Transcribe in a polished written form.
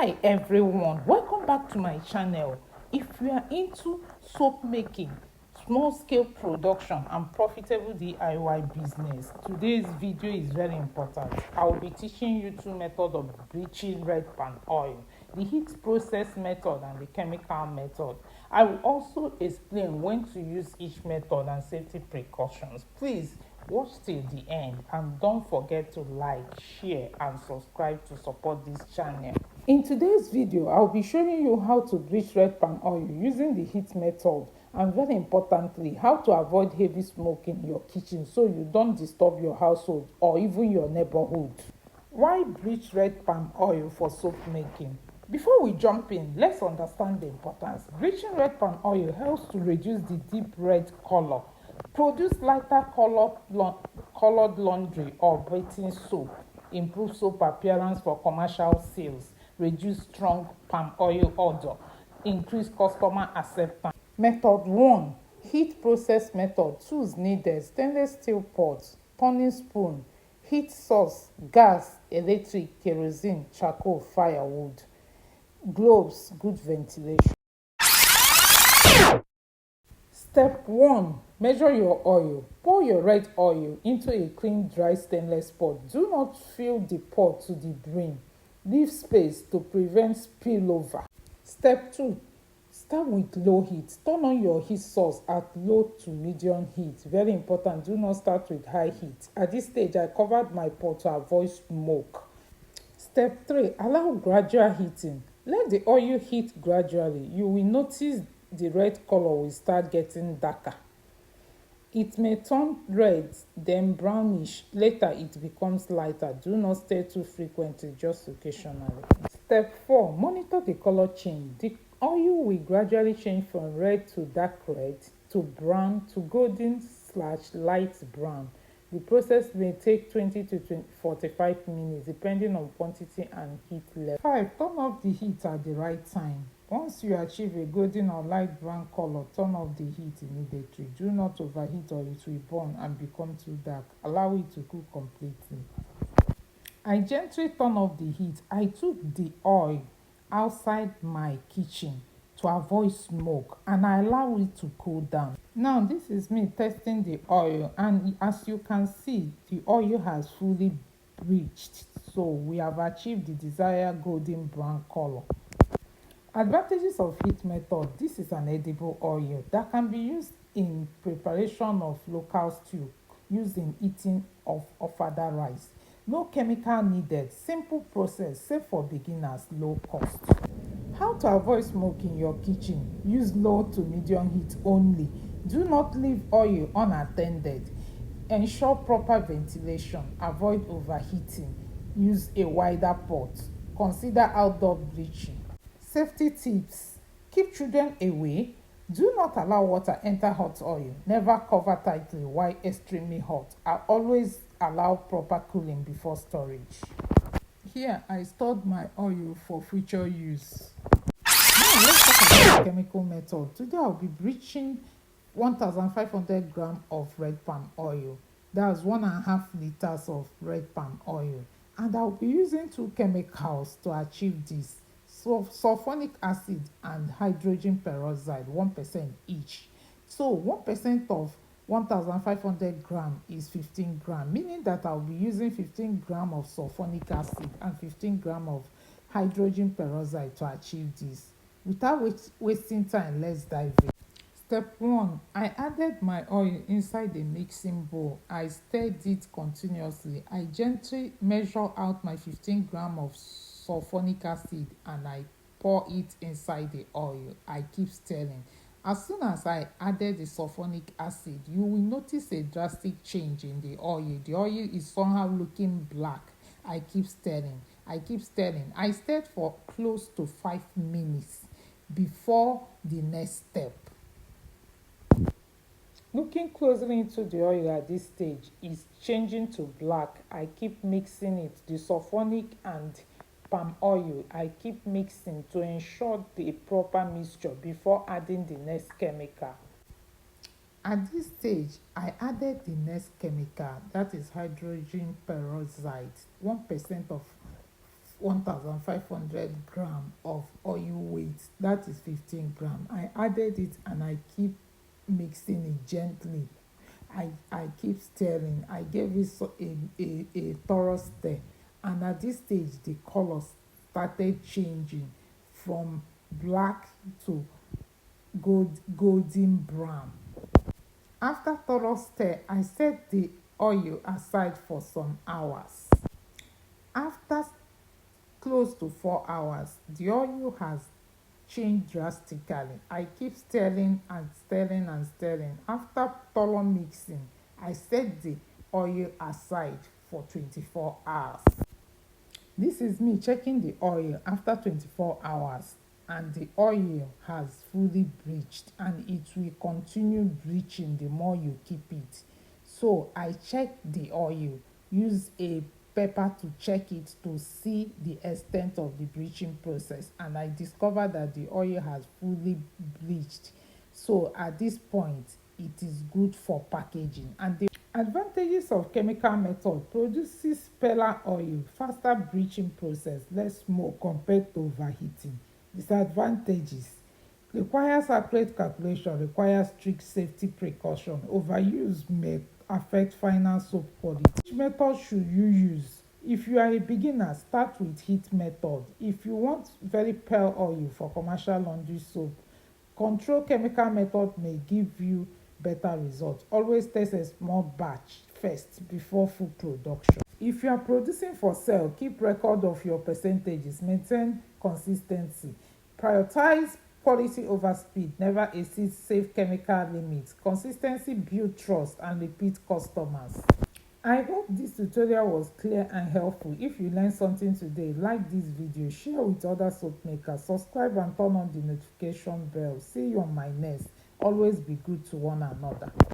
Hi everyone, welcome back to my channel. If you are into soap making, small scale production and profitable DIY business, today's video is very important. I will be teaching you two methods of bleaching red palm oil, the heat process method and the chemical method. I will also explain when to use each method and safety precautions. Please watch till the end and don't forget to like, share and subscribe to support this channel. In today's video, I'll be showing you how to bleach red palm oil using the heat method and very importantly, how to avoid heavy smoke in your kitchen so you don't disturb your household or even your neighborhood. Why bleach red palm oil for soap making? Before we jump in, let's understand the importance. Bleaching red palm oil helps to reduce the deep red color, produce lighter colored laundry or bathing soap, improve soap appearance for commercial sales, reduce strong palm oil odor, increase customer acceptance. Method 1. Heat process method. Tools needed: stainless steel pot, turning spoon, heat source, gas, electric, kerosene, charcoal, firewood, gloves, good ventilation. Step 1. Measure your oil. Pour your red oil into a clean, dry stainless pot. Do not fill the pot to the brim. Leave space to prevent spillover. Step 2. Start with low heat. Turn on your heat source at low to medium heat. Very important, do not start with high heat. At this stage, I covered my pot to avoid smoke. Step 3. Allow gradual heating. Let the oil heat gradually. You will notice the red color will start getting darker. It may turn red, then brownish. Later, it becomes lighter. Do not stir too frequently, just occasionally. Step 4. Monitor the color change. The oil will gradually change from red to dark red to brown to golden/light brown. The process may take 20 to 45 minutes depending on quantity and heat level. 5. Turn off the heat at the right time. Once you achieve a golden or light brown color, turn off the heat immediately. Do not overheat or it will burn and become too dark. Allow it to cool completely. I gently turn off the heat. I took the oil outside my kitchen to avoid smoke and I allow it to cool down. Now this is me testing the oil, and as you can see, the oil has fully bleached, so we have achieved the desired golden brown color. Advantages of heat method: this is an edible oil that can be used in preparation of local stew, used in eating of ofada rice. No chemical needed, simple process, safe for beginners, low cost. How to avoid smoke in your kitchen: use low to medium heat only. Do not leave oil unattended. Ensure proper ventilation. Avoid overheating. Use a wider pot. Consider outdoor bleaching. Safety tips: keep children away. Do not allow water enter hot oil. Never cover tightly while extremely hot. I always allow proper cooling before storage. Here I stored my oil for future use. Now let's talk about the chemical method. Today I'll be bleaching 1500 grams of red palm oil. That's 1.5 liters of red palm oil. And I'll be using two chemicals to achieve this: sulfonic acid and hydrogen peroxide, 1% each. So 1% of 1500 grams is 15 grams, meaning that I'll be using 15 grams of sulfonic acid and 15 grams of hydrogen peroxide to achieve this. Without wasting time, let's dive in. Step 1. I added my oil inside a mixing bowl. I stirred it continuously. I gently measure out my 15 grams of sulfonic acid and I pour it inside the oil. I keep stirring. As soon as I added the sulfonic acid, you will notice a drastic change in the oil. The oil is somehow looking black. I keep stirring. I stirred for close to 5 minutes before the next step. Looking closely into the oil at this stage, is changing to black. I keep mixing it. The sulfonic and palm oil, I keep mixing to ensure the proper mixture before adding the next chemical. At this stage, I added the next chemical, that is hydrogen peroxide, 1% of 1500 gram of oil weight, that is 15 gram. I added it and I keep mixing it gently. I keep stirring. I gave it a thorough stir, and at this stage the color started changing from black to golden brown. After thorough stir, I set the oil aside for some hours. After close to 4 hours, the oil has changed drastically. I keep stirring and stirring and stirring. After thorough mixing, I set the oil aside for 24 hours. This is me checking the oil after 24 hours, and the oil has fully bleached, and it will continue bleaching the more you keep it. So I check the oil, use a pepper to check it to see the extent of the bleaching process, and I discovered that the oil has fully bleached. So at this point it is good for packaging. And the advantages of chemical method: produces paler oil, faster bleaching process, less smoke compared to overheating. Disadvantages: requires accurate calculation, requires strict safety precaution, overuse may affect final soap quality. Which method should you use? If you are a beginner, start with heat method. If you want very pale oil for commercial laundry soap, control chemical method may give you better results. Always test a small batch first before full production. If you are producing for sale, keep record of your percentages, maintain consistency, prioritize quality over speed, never exceed safe chemical limits. Consistency build trust and repeat customers. I hope this tutorial was clear and helpful. If you learned something today, like this video, share with other soap makers, subscribe and turn on the notification bell. See you on my next. Always be good to one another.